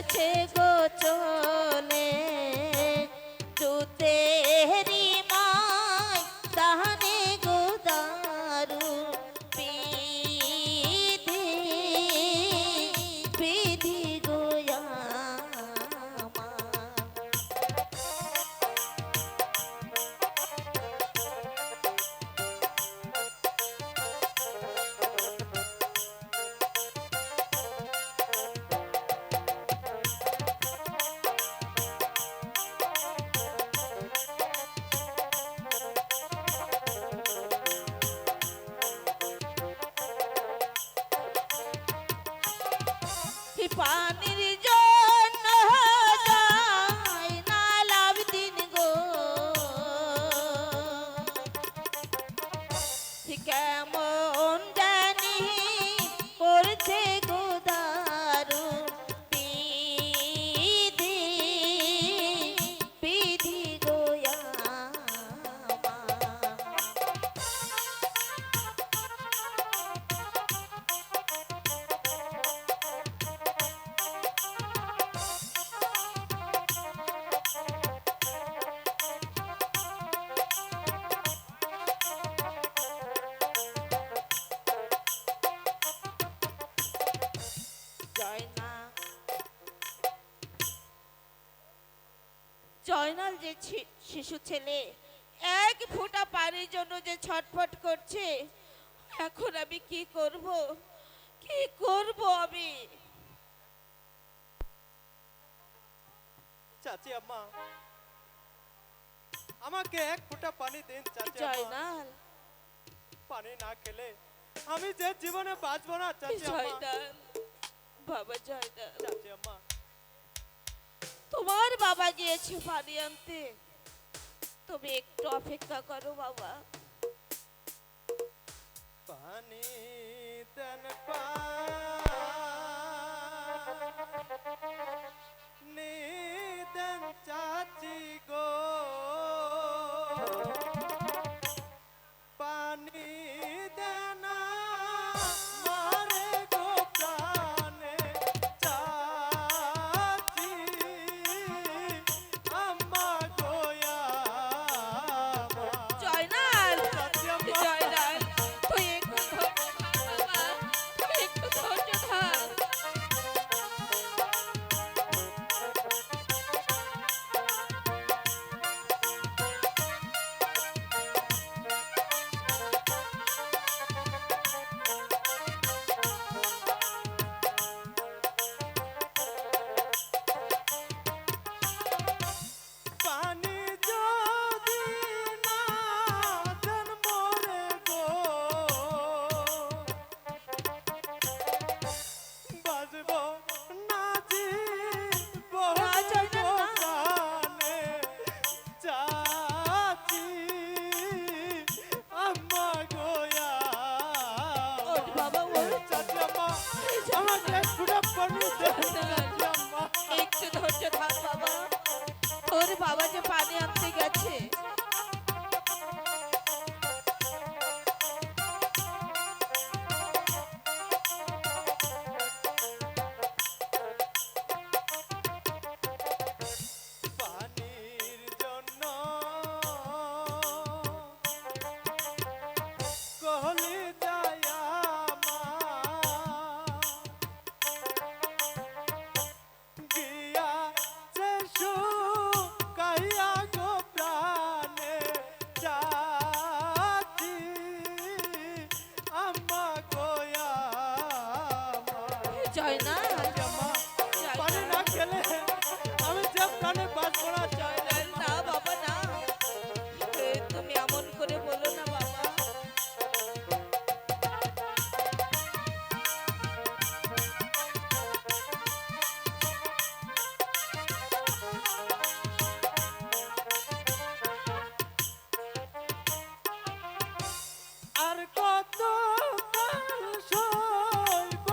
গেছে গো চলে জুতেরি মায় দাহানে গো দারু বিধি বিধি গোয়া পানির জন্য যায় না লাভ দিন গো কেমন জানি করছে গো দারু বিধি বিধি গোয়া জয়নাল যে শিশু ছেলে এক ফোঁটা পানির জন্য যে ছটফট করছে, এখন আমি কি করব আমি? চাচি আম্মা, আমাকে এক ফোঁটা পানি দিন চাচি আম্মা। জয়নাল, পানি না খেলে আমি যে জীবনে বাঁচবো না চাচি আম্মা। জয়নাল বাবা, জয়নাল চাচি আম্মা, তোমার বাবা গিয়েছে পানি আনতে, তুমি একটু অপেক্ষা করো বাবা। পানি দেন পানি দেন চাচি গো, পানি দেন মারে গো প্রাণে চাচি আম্মা গোয়া। জয়নাল, চাচি আম্মা, জয়নাল তুই একটু ধৈর্য ধর বাবা, তুই একটু ধৈর্য ধর। পানি যদি না দেন মোরে গো, বাজবো না জীব না, জয়নাল, না। প্রাণে চাচি আম্মা গোয়া। ওঠ বাবা, ওঠ। চাচি আম্মা, আমাকে এক ফুটা পানি দেন চাচি আম্মা। একটু ধৈর্য ধর বাবা, তোর বাবা যে পানি আনতে গেছে। পানির জন্য কহলি যায় গিয়া যে শুকাইয়া গো প্রাণে চাচি আম্মা গোয়া। জয়নাল, আম্মা, পানি না খেলে আমি যে প্রাণে বাঁচবো না জয়নাল, না বাবা না, তুমি এমন করে বলো না বাবা। আর কত কাল সইব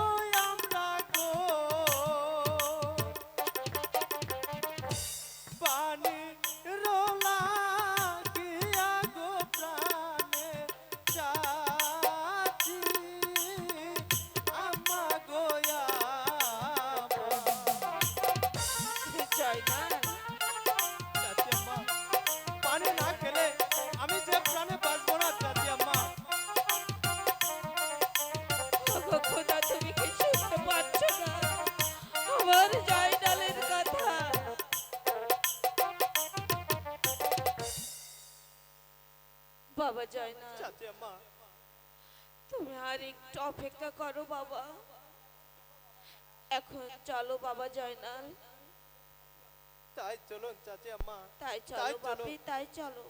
আমরা গো, খোদা তুমি কি শুনতে পাচ্ছ না আমার জয়নালের কথা? বাবা জয়নাল, চাচি আম্মা, তুমি আর একটু অপেক্ষা করো বাবা। এখন চলো বাবা জয়নাল, তাই চলুন চাচি আম্মা, তাই তাই চলো চলো। বাপি, তাই চলো।